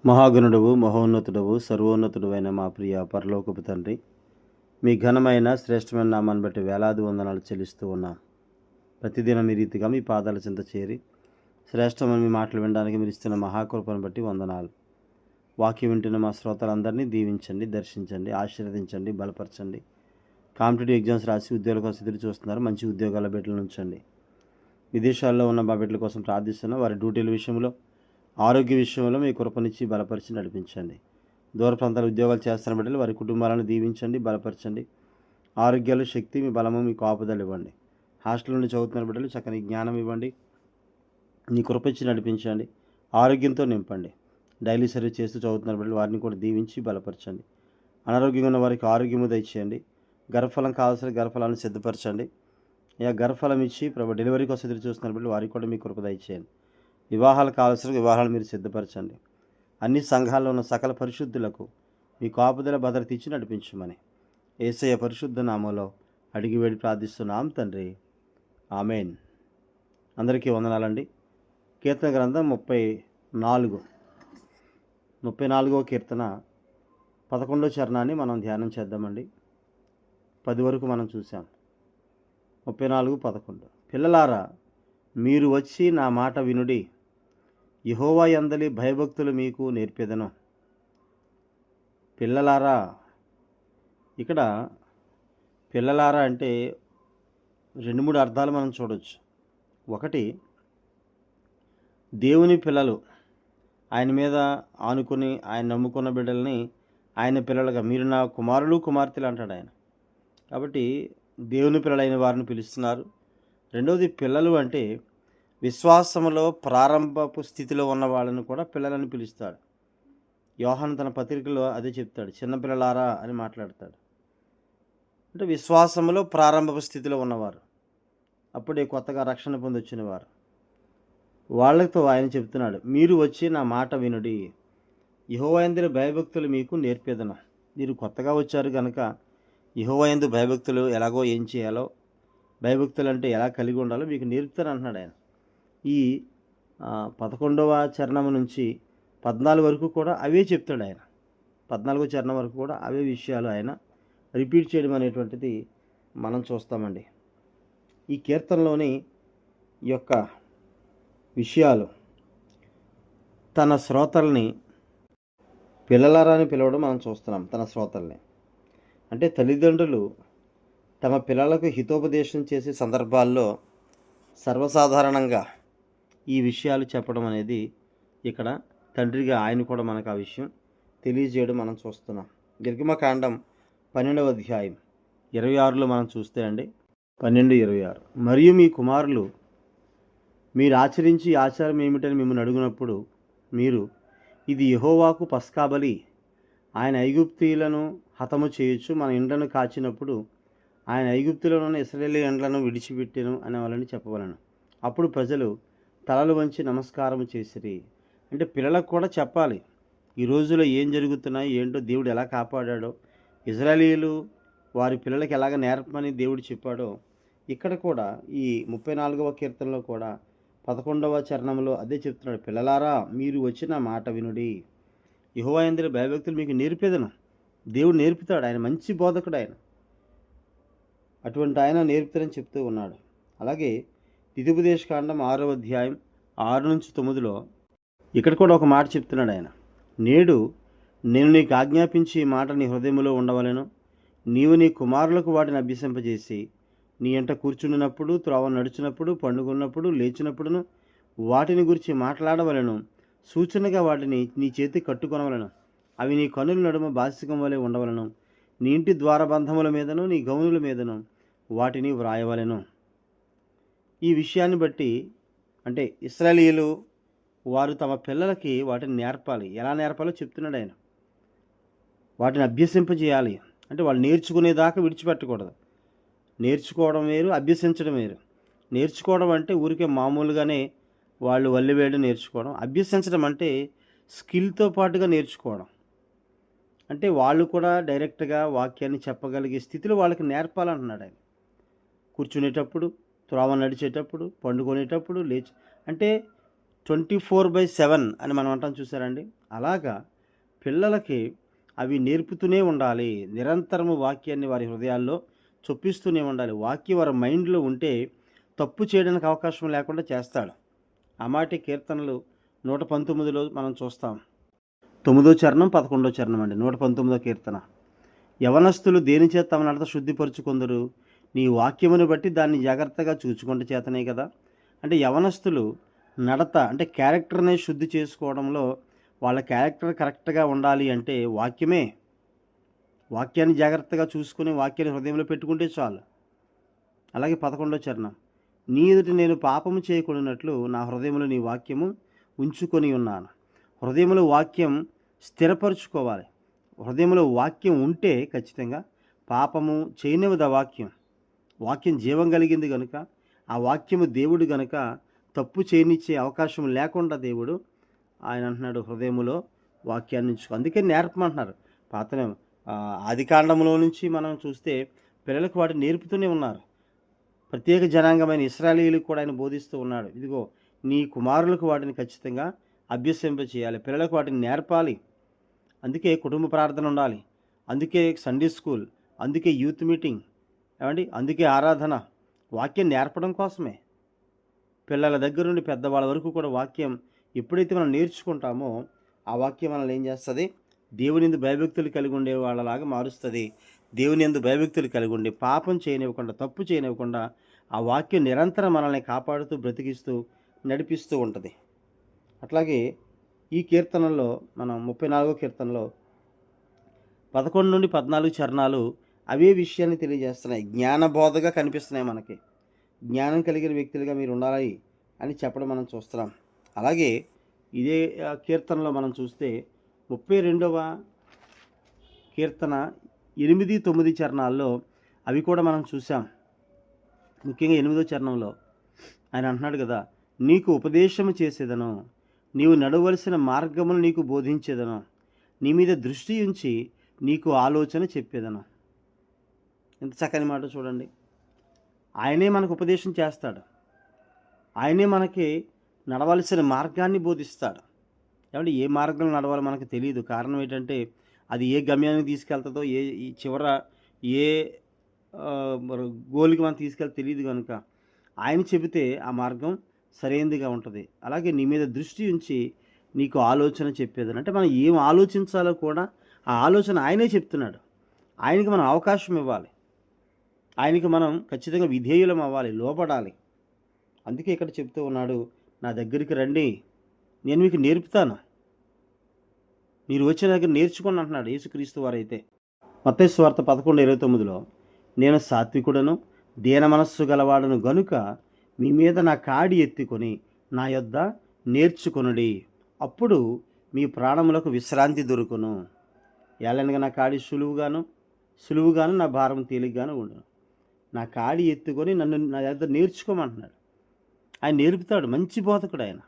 మహాగణుడవు మహోన్నతుడవు సర్వోన్నతుడవైన మా ప్రియ పరలోకపు తండ్రి, మీ ఘనమైన శ్రేష్టమైన నామాన్ని బట్టి వేలాది వందనాలు చెల్లిస్తూ ఉన్నాం. ప్రతిదినం ఈ రీతిగా మీ పాదాల చింత చేరి శ్రేష్టమైన మీ మాటలు వినడానికి మీరు ఇస్తున్న మహాకృపను బట్టి వందనాలు. వాక్యం వింటున్న మా శ్రోతలందరినీ దీవించండి, దర్శించండి, ఆశీర్వదించండి, బలపరచండి. కాంపిటేటివ్ ఎగ్జామ్స్ రాసి ఉద్యోగాల కోసం ఎదురు చూస్తున్నారు, మంచి ఉద్యోగాల బిడ్డలను ఉంచండి. విదేశాల్లో ఉన్న మా బిడ్డల కోసం ప్రార్థిస్తున్న వారి డ్యూటీల విషయంలో, ఆరోగ్య విషయంలో మీ కృపనిచ్చి బలపరిచి నడిపించండి. దూర ప్రాంతాల ఉద్యోగాలు చేస్తున్న బిడ్డలు వారి కుటుంబాలను దీవించండి, బలపరచండి. ఆరోగ్యాలు, శక్తి, మీ బలము, మీ కాపుదలు ఇవ్వండి. హాస్టల్ నుండి చదువుతున్న బిడ్డలు చక్కని జ్ఞానం ఇవ్వండి, మీ కృప ఇచ్చి నడిపించండి, ఆరోగ్యంతో నింపండి. డైలీ సర్వీస్ చేస్తూ చదువుతున్న బిడ్డలు వారిని కూడా దీవించి బలపరచండి. అనారోగ్యంగా ఉన్న వారికి ఆరోగ్యము దయచేయండి. గర్భఫలం కావాల్సిన గర్భఫలాన్ని సిద్ధపరచండి. గర్భఫలం ఇచ్చి డెలివరీ కోసం ఎదురు చూస్తున్న బిడ్డలు వారికి కూడా మీ కృప దయచేయండి. వివాహాలు కావాల్సిన వివాహాలు మీరు సిద్ధపరచండి. అన్ని సంఘాల్లో ఉన్న సకల పరిశుద్ధులకు మీ కాపుదల భద్రత ఇచ్చి నడిపించమని యేసయ్య పరిశుద్ధ నామంలో అడిగి వేడి ప్రార్థిస్తున్నాం తండ్రి, ఆమెన్. అందరికీ వందనాలండి. కీర్తన గ్రంథం 34వ కీర్తన 11వ చరణాన్ని మనం ధ్యానం చేద్దామండి. 10 వరకు మనం చూసాం. 34:11 పిల్లలారా, మీరు వచ్చి నా మాట వినుడి, యెహోవా యందలి భయభక్తులు మీకు నేర్పెదను. పిల్లలారా, ఇక్కడ పిల్లలారా అంటే 2-3 అర్థాలు మనం చూడవచ్చు. ఒకటి, దేవుని పిల్లలు, ఆయన మీద ఆనుకుని ఆయన నమ్ముకున్న బిడ్డల్ని ఆయన పిల్లలుగా, మీరు నా కుమారులు కుమార్తెలు అంటాడు ఆయన. కాబట్టి దేవుని పిల్లలైన వారిని పిలుస్తున్నారు. రెండవది, పిల్లలు అంటే విశ్వాసములో ప్రారంభపు స్థితిలో ఉన్న వాళ్ళని కూడా పిల్లలని పిలుస్తాడు. యోహాను తన పత్రికలో అదే చెప్తాడు, చిన్నపిల్లలారా అని మాట్లాడతాడు. అంటే విశ్వాసములో ప్రారంభపు స్థితిలో ఉన్నవారు, అప్పుడే కొత్తగా రక్షణ పొంది వచ్చిన వారు, వాళ్ళతో ఆయన చెప్తున్నాడు, మీరు వచ్చి నా మాట వినుడి, యెహోవా యందు భయభక్తులు మీకు నేర్పేదను. మీరు కొత్తగా వచ్చారు కనుక యెహోవా యందు భయభక్తులు ఎలాగో ఏం చేయాలో, భయభక్తులు అంటే ఎలా కలిగి ఉండాలో మీకు నేర్పుతాను అంటున్నాడు ఆయన. ఈ 11వ చరణం నుంచి 14 వరకు కూడా అవే చెప్తాడు ఆయన. 14వ చరణం వరకు కూడా అవే విషయాలు ఆయన రిపీట్ చేయడం అనేటువంటిది మనం చూస్తామండి. ఈ కీర్తనలోని యొక్క విషయాలు తన శ్రోతల్ని పిల్లలారా అని పిలవడం మనం చూస్తున్నాం. తన శ్రోతల్ని అంటే తల్లిదండ్రులు తమ పిల్లలకు హితోపదేశం చేసే సందర్భాల్లో సర్వసాధారణంగా ఈ విషయాలు చెప్పడం అనేది ఇక్కడ తండ్రిగా ఆయన కూడా మనకు ఆ విషయం తెలియజేయడం మనం చూస్తున్నాం. నిర్గమకాండం 12వ అధ్యాయం 26లో మనం చూస్తే అండి, 12:26 మరియు మీ కుమారులు మీరు ఆచరించి ఆచారం ఏమిటని మిమ్మల్ని అడుగునప్పుడు మీరు, ఇది యెహోవాకు పస్కాబలి, ఆయన ఐగుప్తీయులను హతము చేయొచ్చు, మన ఇండ్లను కాచినప్పుడు ఆయన ఐగుప్తులను ఇశ్రాయేలు ఇండ్లను విడిచిపెట్టెను అనే వాళ్ళని చెప్పవలను. అప్పుడు ప్రజలు తలలు వంచి నమస్కారం చేసిరి. అంటే పిల్లలకు కూడా చెప్పాలి, ఈ రోజులో ఏం జరుగుతున్నాయి, ఏంటో, దేవుడు ఎలా కాపాడాడో, ఇశ్రాయేలీయులు వారి పిల్లలకి ఎలాగ నేర్పమని దేవుడు చెప్పాడో, ఇక్కడ కూడా ఈ 34వ కీర్తనలో కూడా 11వ చరణంలో అదే చెప్తున్నాడు, పిల్లలారా మీరు వచ్చిన మాట వినుడి, యెహోవా యందు భయభక్తులు మీకు నేర్పేదను. దేవుడు నేర్పుతాడు, ఆయన మంచి బోధకుడు, ఆయన అటువంటి ఆయన నేర్పుతారని చెప్తూ ఉన్నాడు. అలాగే ద్వితీయోపదేశకాండం 6వ అధ్యాయం 6-9లో ఇక్కడ కూడా ఒక మాట చెప్తున్నాడు ఆయన, నేడు నేను నీకు ఆజ్ఞాపించి ఈ మాట నీ హృదయంలో ఉండవలెను, నీవు నీ కుమారులకు వాటిని అభ్యసింపజేసి నీ ఎంట కూర్చుండినప్పుడు, త్రోవ నడిచినప్పుడు, పండుకున్నప్పుడు, లేచినప్పుడును వాటిని గురించి మాట్లాడవలెను, సూచనగా వాటిని నీ చేతి కట్టుకొనవలెను, అవి నీ కన్నుల నడుమ బాసికం వలె ఉండవలను, నీ ఇంటి ద్వారబంధముల మీదను నీ గౌనుల మీదను వాటిని వ్రాయవలెను. ఈ విషయాన్ని బట్టి అంటే ఇశ్రాయేలీయులు వారు తమ పిల్లలకి వాటిని నేర్పాలి. ఎలా నేర్పాలో చెప్తున్నాడు ఆయన. వాటిని అభ్యసింపజేయాలి అంటే వాళ్ళు నేర్చుకునేదాకా విడిచిపెట్టకూడదు. నేర్చుకోవడం వేరు, అభ్యసించడం వేరు. నేర్చుకోవడం అంటే ఊరికే మామూలుగానే వాళ్ళు వల్లివేయడం నేర్చుకోవడం. అభ్యసించడం అంటే స్కిల్తో పాటుగా నేర్చుకోవడం. అంటే వాళ్ళు కూడా డైరెక్ట్గా వాక్యాన్ని చెప్పగలిగే స్థితిలో వాళ్ళకి నేర్పాలంటున్నాడు ఆయన. కూర్చునేటప్పుడు, త్రోవ నడిచేటప్పుడు, పండుకునేటప్పుడు, లేచి, అంటే 24/7 అని మనం అంటాం చూసారండి. అలాగా పిల్లలకి అవి నేర్పుతూనే ఉండాలి. నిరంతరము వాక్యాన్ని వారి హృదయాల్లో చొప్పిస్తూనే ఉండాలి. వాక్యం వారి మైండ్‌లో ఉంటే తప్పు చేయడానికి అవకాశం లేకుండా చేస్తాడు. ఆ మాటే కీర్తనలు 119లో మనం చూస్తాం. 9వ చరణం, 11వ చరణం అండి. 119వ కీర్తన. యవనస్తులు దేనిచేత తమ నడత శుద్ధిపరుచుకొందురు? నీ వాక్యమును బట్టి దాన్ని జాగ్రత్తగా చూచుకొనుట చేతనే కదా! అంటే యవనస్తులు నడత అంటే క్యారెక్టర్‌ని శుద్ధి చేసుకోవడంలో వాళ్ళ క్యారెక్టర్ కరెక్ట్‌గా ఉండాలి అంటే వాక్యమే. వాక్యాన్ని జాగ్రత్తగా చూసుకొని వాక్యాన్ని హృదయంలో పెట్టుకుంటే చాలు. అలాగే 11వ చరణం. నీ ఎదుట నేను పాపము చేయకుండానట్లు నా హృదయంలో నీ వాక్యము ఉంచుకొని ఉన్నాను. హృదయంలో వాక్యం స్థిరపరుచుకోవాలి. హృదయంలో వాక్యం ఉంటే ఖచ్చితంగా పాపము చేయనివ్వదు ఆ వాక్యం. వాక్యం జీవం కలిగింది గనుక, ఆ వాక్యము దేవుడు గనుక తప్పు చేయనిచ్చే అవకాశం లేకుండా దేవుడు ఆయన అంటున్నాడు హృదయములో వాక్యాన్ని ఉంచుకో. అందుకే నేర్పమంటున్నారు. పాత ఆదికాండంలో నుంచి మనం చూస్తే పిల్లలకు వాటిని నేర్పుతూనే ఉన్నారు. ప్రత్యేక జనాంగమైన ఇశ్రాయేలీయులకు కూడా ఆయన బోధిస్తూ ఉన్నాడు. ఇదిగో నీ కుమారులకు వాటిని ఖచ్చితంగా అభ్యసింపచేయాలి. పిల్లలకు వాటిని నేర్పాలి. అందుకే కుటుంబ ప్రార్థన ఉండాలి. అందుకే సండే స్కూల్, అందుకే యూత్ మీటింగ్ ఏమండి, అందుకే ఆరాధన. వాక్యం నేర్పడం కోసమే. పిల్లల దగ్గర నుండి పెద్దవాళ్ళ వరకు కూడా వాక్యం ఎప్పుడైతే మనం నేర్చుకుంటామో ఆ వాక్యం మనల్ని ఏం చేస్తుంది? దేవుని యందు భయభక్తులు కలిగి ఉండే వాళ్ళలాగా మారుస్తుంది. దేవుని యందు భయభక్తులు కలిగి ఉండి పాపం చేయనివ్వకుండా, తప్పు చేయనివ్వకుండా ఆ వాక్యం నిరంతరం మనల్ని కాపాడుతూ, బ్రతికిస్తూ, నడిపిస్తూ ఉంటుంది. అట్లాగే ఈ కీర్తనలో మనం 34వ కీర్తనలో 11 నుండి 14 చరణాలు అవే విషయాన్ని తెలియజేస్తున్నాయి. జ్ఞానబోధగా కనిపిస్తున్నాయి మనకి. జ్ఞానం కలిగిన వ్యక్తులుగా మీరు ఉండాలి అని చెప్పడం మనం చూస్తున్నాం. అలాగే ఇదే కీర్తనలో మనం చూస్తే 32వ కీర్తన 8, 9 చరణాల్లో అవి కూడా మనం చూసాం. ముఖ్యంగా 8వ చరణంలో ఆయన అంటున్నాడు కదా, నీకు ఉపదేశము చేసేదను, నీవు నడవలసిన మార్గమును నీకు బోధించేదను, నీ మీద దృష్టి ఉంచి నీకు ఆలోచన చెప్పేదను. ఎంత చక్కని మాట చూడండి. ఆయనే మనకు ఉపదేశం చేస్తాడు. ఆయనే మనకి నడవలసిన మార్గాన్ని బోధిస్తాడు. ఏమంటే ఏ మార్గంలో నడవాలో మనకు తెలియదు. కారణం ఏంటంటే అది ఏ గమ్యానికి తీసుకెళ్తుందో, ఈ చివర ఏ గోల్కి మనం తీసుకెళ్తే తెలియదు కనుక ఆయన చెబితే ఆ మార్గం సరైనదిగా ఉంటుంది. అలాగే నీ మీద దృష్టి ఉంచి నీకు ఆలోచన చెప్పేదని, అంటే మనం ఏం ఆలోచించాలో కూడా ఆ ఆలోచన ఆయనే చెప్తున్నాడు. ఆయనకి మనం అవకాశం ఇవ్వాలి. ఆయనకి మనం ఖచ్చితంగా విధేయులం అవ్వాలి, లోబడాలి. అందుకే ఇక్కడ చెప్తూ ఉన్నాడు, నా దగ్గరికి రండి, నేను మీకు నేర్పుతాను, మీరు వచ్చిన దగ్గర నేర్చుకోండి అంటున్నాడు యేసుక్రీస్తు వారైతే. మత్తయి సువార్త 11:29లో నేను సాత్వికుడను దీన మనస్సు గలవాడను గనుక మీ మీద నా కాడి ఎత్తుకొని నా యొద్ద నేర్చుకొనుడి, అప్పుడు మీ ప్రాణములకు విశ్రాంతి దొరుకును. ఏలనగా నా కాడి సులువుగాను నా భారం తేలిగ్గాను ఉండును. నా కాడి ఎత్తుకొని నా దగ్గర నేర్చుకోమంటున్నాడు. ఆయన నేర్పుతాడు, మంచి బోధకుడు ఆయన.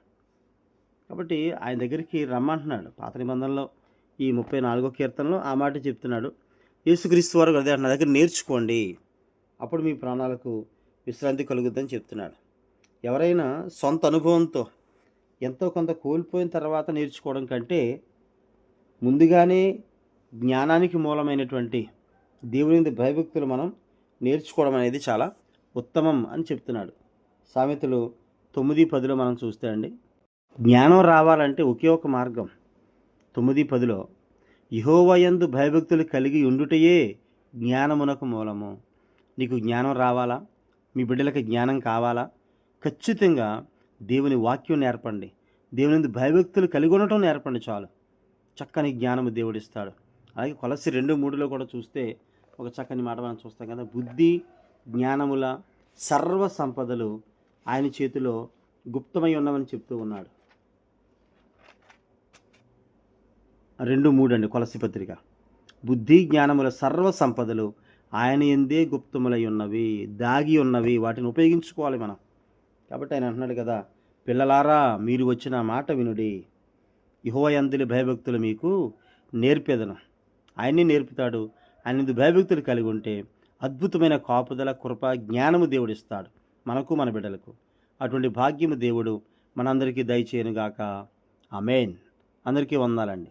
కాబట్టి ఆయన దగ్గరికి రమ్మంటున్నాడు. పాత నిబంధనలో ఈ 34వ కీర్తనలో ఆ మాట చెప్తున్నాడు. యేసుక్రీస్తు వారు అదే నా దగ్గర నేర్చుకోండి, అప్పుడు మీ ప్రాణాలకు విశ్రాంతి కలుగుద్దని చెప్తున్నాడు. ఎవరైనా సొంత అనుభవంతో ఎంతో కొంత కోల్పోయిన తర్వాత నేర్చుకోవడం కంటే ముందుగానే జ్ఞానానికి మూలమైనటువంటి దేవుని భయభక్తులు మనం నేర్చుకోవడం అనేది చాలా ఉత్తమం అని చెప్తున్నాడు. సామెతలు 9:10లో మనం చూస్తే అండి, జ్ఞానం రావాలంటే ఒకే ఒక మార్గం. 9:10లో యెహోవా యందు భయభక్తులు కలిగి ఉండుటయే జ్ఞానమునకు మూలము. నీకు జ్ఞానం రావాలా, మీ బిడ్డలకి జ్ఞానం కావాలా, ఖచ్చితంగా దేవుని వాక్యం నేర్పండి, దేవుని యందు భయభక్తులు కలిగి ఉండటం నేర్పండి, చాలు. చక్కని జ్ఞానము దేవుడిస్తాడు. అలాగే కొలస్సీ 2:3లో కూడా చూస్తే ఒక చక్కని మాట మనం చూస్తాం కదా, బుద్ధి జ్ఞానముల సర్వ సంపదలు ఆయన చేతిలో గుప్తమై ఉన్నవని చెప్తూ ఉన్నాడు. 2:3 అండి కొలస్సీ పత్రిక. బుద్ధి జ్ఞానముల సర్వ సంపదలు ఆయన యందే గుప్తములై ఉన్నవి, దాగి ఉన్నవి, వాటిని ఉపయోగించుకోవాలి మనం. కాబట్టి ఆయన అంటున్నాడు కదా, పిల్లలారా మీరు వచ్చిన మాట వినుడి, యెహోవా యందు భయభక్తులు మీకు నేర్పేదను. ఆయన్ని నేర్పుతాడు. ఆయన యందు భయభక్తులు కలిగి ఉంటే అద్భుతమైన కాపుదల, కృప, జ్ఞానము దేవుడిస్తాడు మనకు, మన బిడ్డలకు. అటువంటి భాగ్యము దేవుడు మనందరికీ దయచేయనుగాక. ఆమేన్. అందరికీ వందనాలండి.